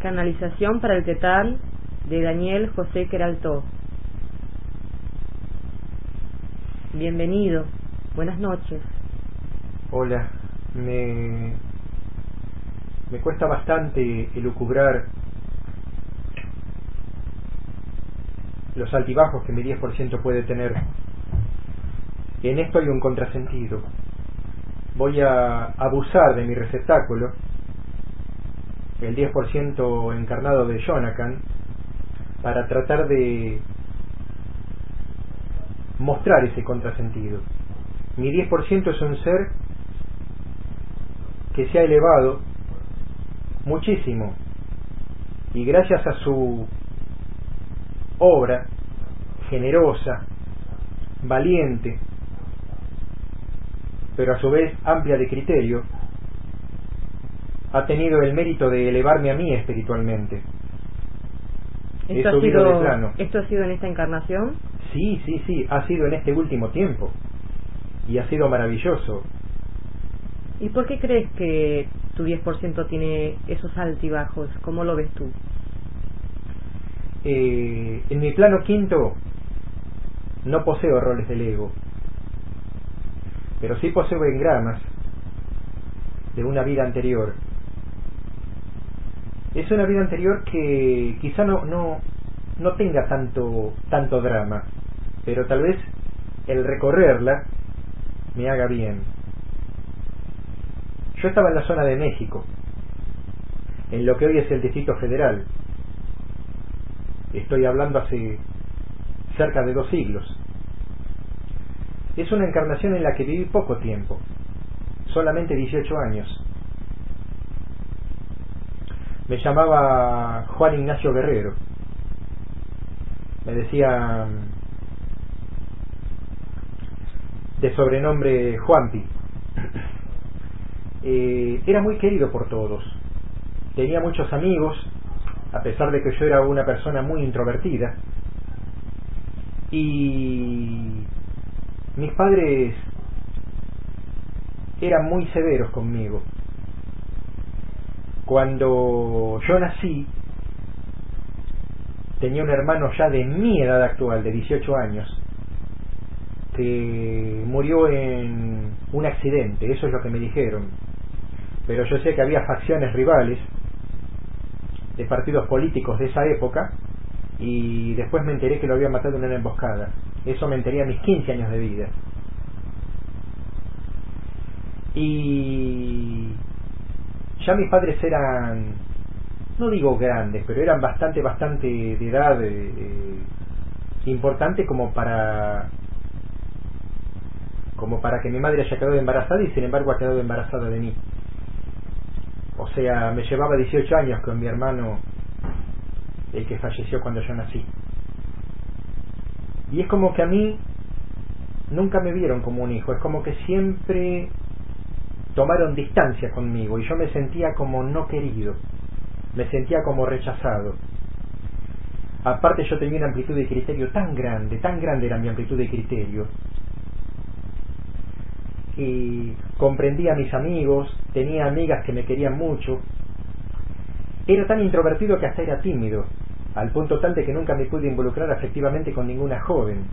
Canalización para el Tetal de Daniel José Queraltó. Bienvenido, buenas noches. Hola, me cuesta bastante elucubrar los altibajos que mi 10% puede tener. En esto hay un contrasentido. Voy a abusar de mi receptáculo, el 10% encarnado de Jonathan, para tratar de mostrar ese contrasentido. Mi 10% es un ser que se ha elevado muchísimo, y gracias a su obra generosa, valiente, pero a su vez amplia de criterio, ha tenido el mérito de elevarme a mí espiritualmente. He subido de plano. ¿Esto ha sido en esta encarnación? Sí, ha sido en este último tiempo, y ha sido maravilloso. ¿Y por qué crees que tu 10% tiene esos altibajos? ¿Cómo lo ves tú? En mi plano quinto no poseo roles del ego, pero sí poseo engramas de una vida anterior. Es una vida anterior que quizá no tenga tanto drama, pero tal vez el recorrerla me haga bien. Yo estaba en la zona de México, en lo que hoy es el Distrito Federal. Estoy hablando hace cerca de 2 siglos. Es una encarnación en la que viví poco tiempo, solamente 18 años. Me llamaba Juan Ignacio Guerrero. Me decía de sobrenombre Juanpi. Era muy querido por todos. Tenía muchos amigos, a pesar de que yo era una persona muy introvertida. Y mis padres eran muy severos conmigo. Cuando yo nací, tenía un hermano ya de mi edad actual, de 18 años, que murió en un accidente, eso es lo que me dijeron. Pero yo sé que había facciones rivales de partidos políticos de esa época, y después me enteré que lo habían matado en una emboscada. Eso me enteré a mis 15 años de vida. Y ya mis padres eran, no digo grandes, pero eran bastante de edad importante como para que mi madre haya quedado embarazada, y sin embargo ha quedado embarazada de mí. O sea, me llevaba 18 años con mi hermano, el que falleció cuando yo nací. Y es como que a mí nunca me vieron como un hijo, es como que siempre tomaron distancia conmigo, y yo me sentía como no querido, me sentía como rechazado. Aparte yo tenía una amplitud de criterio tan grande era mi amplitud de criterio, y comprendía a mis amigos, tenía amigas que me querían mucho. Era tan introvertido que hasta era tímido, al punto tal de que nunca me pude involucrar afectivamente con ninguna joven.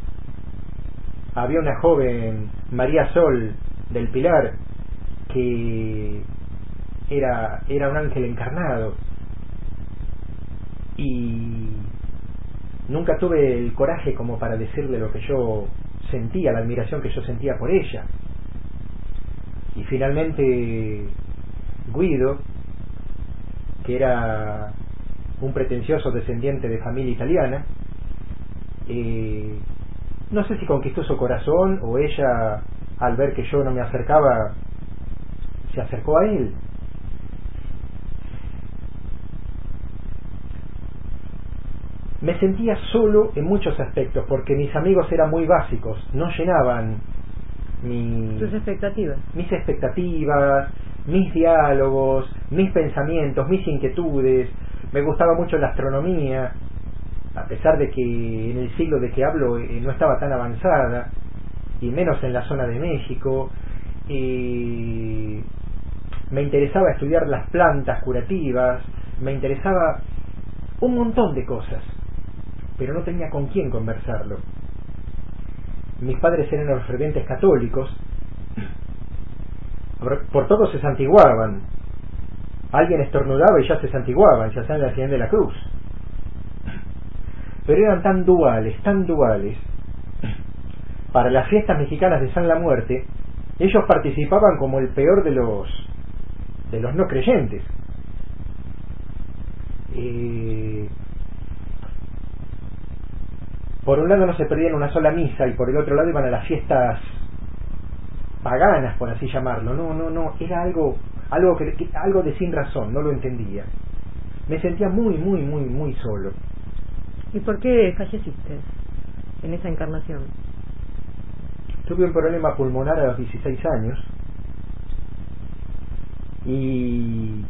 Había una joven, María Sol del Pilar, que era un ángel encarnado, y nunca tuve el coraje como para decirle lo que yo sentía, la admiración que yo sentía por ella. Y finalmente Guido, que era un pretencioso descendiente de familia italiana, no sé si conquistó su corazón, o ella, al ver que yo no me acercaba, se acercó a él. Me sentía solo en muchos aspectos, porque mis amigos eran muy básicos, no llenaban mis expectativas, mis diálogos, mis pensamientos, mis inquietudes. Me gustaba mucho la astronomía, a pesar de que en el siglo de que hablo no estaba tan avanzada, y menos en la zona de México. Me interesaba estudiar las plantas curativas, me interesaba un montón de cosas, pero no tenía con quién conversarlo. Mis padres eran los fervientes católicos, por todo se santiguaban. Alguien estornudaba y ya se santiguaban, ya hacían la señal de la cruz. Pero eran tan duales, para las fiestas mexicanas de San la Muerte, ellos participaban como el peor de los no creyentes. Por un lado no se perdían una sola misa y por el otro lado iban a las fiestas paganas, por así llamarlo. No, era algo de sin razón, no lo entendía. Me sentía muy solo. ¿Y por qué falleciste en esa encarnación? Tuve un problema pulmonar a los 16 años y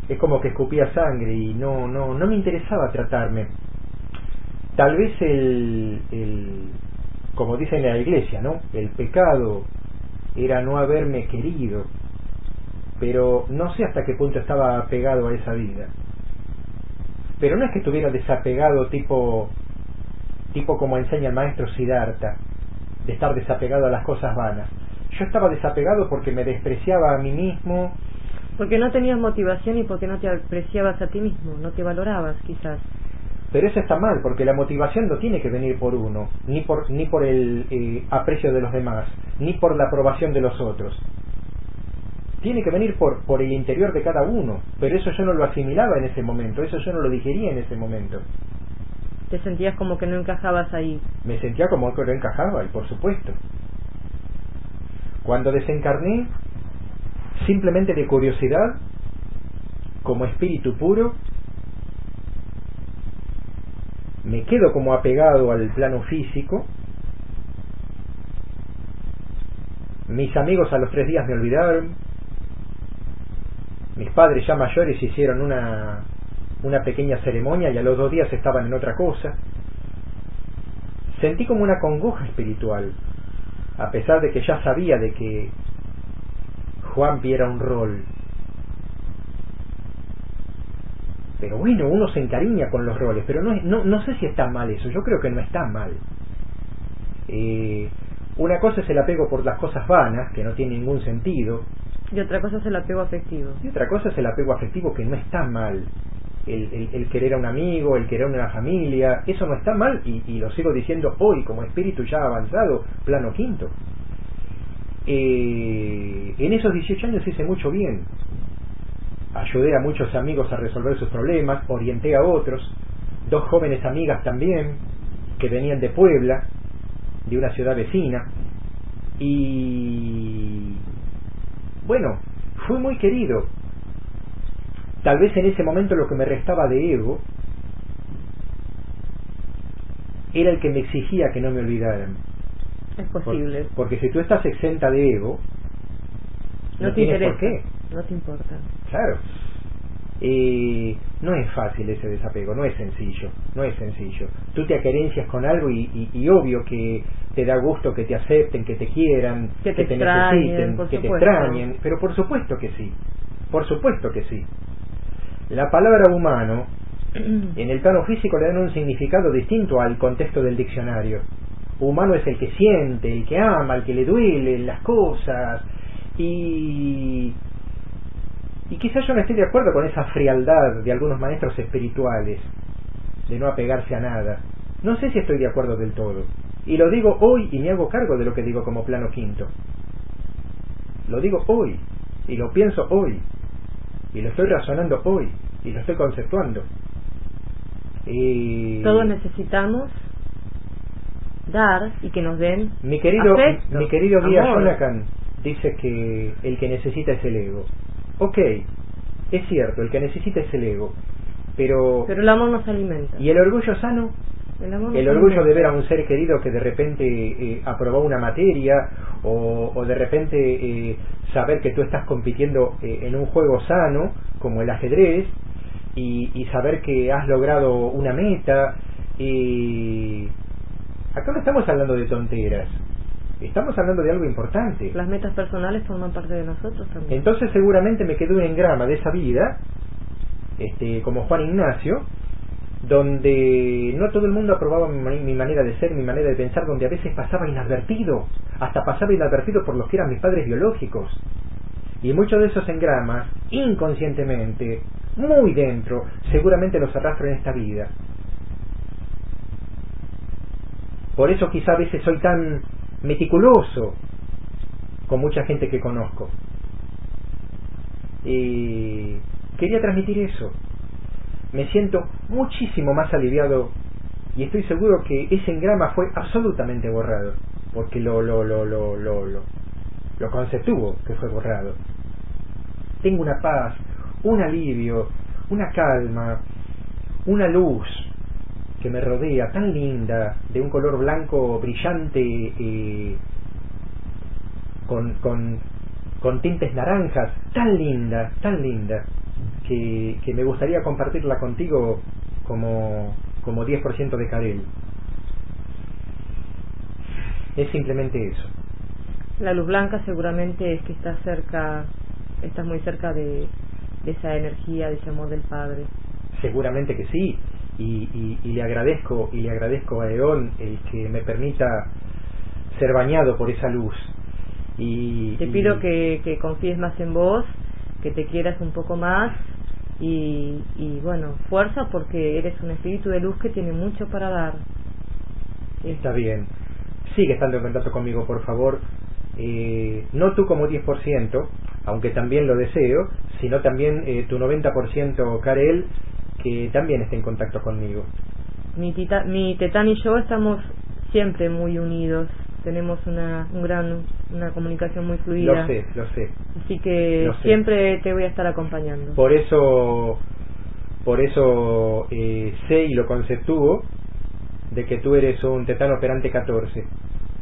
es como que escupía sangre y no me interesaba tratarme. Tal vez como dicen en la iglesia, ¿no? El pecado era no haberme querido, pero no sé hasta qué punto estaba apegado a esa vida. Pero no es que estuviera desapegado tipo como enseña el maestro Siddhartha, de estar desapegado a las cosas vanas. Yo estaba desapegado porque me despreciaba a mí mismo. Porque no tenías motivación y porque no te apreciabas a ti mismo, no te valorabas quizás. Pero eso está mal, porque la motivación no tiene que venir por uno, ni por el aprecio de los demás, ni por la aprobación de los otros. Tiene que venir por el interior de cada uno, pero eso yo no lo asimilaba en ese momento, eso yo no lo digería en ese momento. ¿Te sentías como que no encajabas ahí? Me sentía como que no encajaba, y por supuesto. Cuando desencarné, simplemente de curiosidad, como espíritu puro, me quedo como apegado al plano físico. Mis amigos a los 3 días me olvidaron. Mis padres ya mayores hicieron una pequeña ceremonia y a los 2 días estaban en otra cosa. Sentí como una congoja espiritual, a pesar de que ya sabía de que Juanpi era un rol. Pero bueno, uno se encariña con los roles, pero no sé si está mal eso, yo creo que no está mal. Una cosa es el apego por las cosas vanas, que no tiene ningún sentido. Y otra cosa es el apego afectivo. Y otra cosa es el apego afectivo, que no está mal. El querer a un amigo, el querer a una familia, eso no está mal, y lo sigo diciendo hoy como espíritu ya avanzado, plano quinto. En esos 18 años hice mucho bien. Ayudé a muchos amigos a resolver sus problemas, orienté a otros, 2 jóvenes amigas también, que venían de Puebla, de una ciudad vecina, y bueno, fui muy querido. Tal vez en ese momento lo que me restaba de ego era el que me exigía que no me olvidaran. Es posible. Porque si tú estás exenta de ego, no te tienes interesa, por qué. no te importa. Claro. No es fácil ese desapego, no es sencillo. Tú te acerencias con algo y obvio que te da gusto que te acepten, que te quieran, que te necesiten, que te extrañen, pero por supuesto que sí. La palabra humano en el plano físico le dan un significado distinto al contexto del diccionario. Humano es el que siente, el que ama, el que le duelen las cosas, y quizás yo no estoy de acuerdo con esa frialdad de algunos maestros espirituales de no apegarse a nada. No sé si estoy de acuerdo del todo, y lo digo hoy y me hago cargo de lo que digo como plano quinto. Lo digo hoy y lo pienso hoy y lo estoy razonando hoy y lo estoy conceptuando. Todos necesitamos dar y que nos den mi querido guía amor. Jonathan dice que el que necesita es el ego. Ok, es cierto, el que necesita es el ego, pero el amor nos alimenta. ¿Y el orgullo sano? El orgullo de ver a un ser querido que de repente aprobó una materia, o de repente saber que tú estás compitiendo en un juego sano como el ajedrez, y saber que has logrado una meta. Acá no estamos hablando de tonteras, estamos hablando de algo importante. Las metas personales forman parte de nosotros también. Entonces seguramente me quedó un engrama de esa vida como Juan Ignacio, donde no todo el mundo aprobaba mi manera de ser, mi manera de pensar, donde a veces pasaba inadvertido, hasta pasaba inadvertido por los que eran mis padres biológicos. Y muchos de esos engramas, inconscientemente, muy dentro, seguramente los arrastro en esta vida. Por eso quizá a veces soy tan meticuloso con mucha gente que conozco. Y quería transmitir eso. Me siento muchísimo más aliviado y estoy seguro que ese engrama fue absolutamente borrado, porque lo conceptúo que fue borrado. Tengo una paz, un alivio, una calma, una luz que me rodea, tan linda, de un color blanco brillante, con tintes naranjas, tan linda, que me gustaría compartirla contigo como 10% de Karel. Es simplemente eso. La luz blanca seguramente es que estás muy cerca de esa energía, de ese amor del Padre. Seguramente que sí, y le agradezco a Eón el que me permita ser bañado por esa luz. Te pido que confíes más en vos, que te quieras un poco más y bueno, fuerza, porque eres un espíritu de luz que tiene mucho para dar. ¿Sí? Está bien. Sigue estando en contacto conmigo, por favor. No tú como 10%, aunque también lo deseo, sino también tu 90% Karel, que también esté en contacto conmigo. Mi Tetán y yo estamos siempre muy unidos. Tenemos una comunicación muy fluida. Lo sé. Así que siempre te voy a estar acompañando. Por eso sé y lo conceptúo de que tú eres un Tetán operante 14.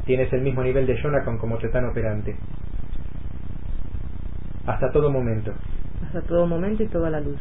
Tienes el mismo nivel de Jonathan como Tetán operante. Hasta todo momento. Hasta todo momento y toda la luz.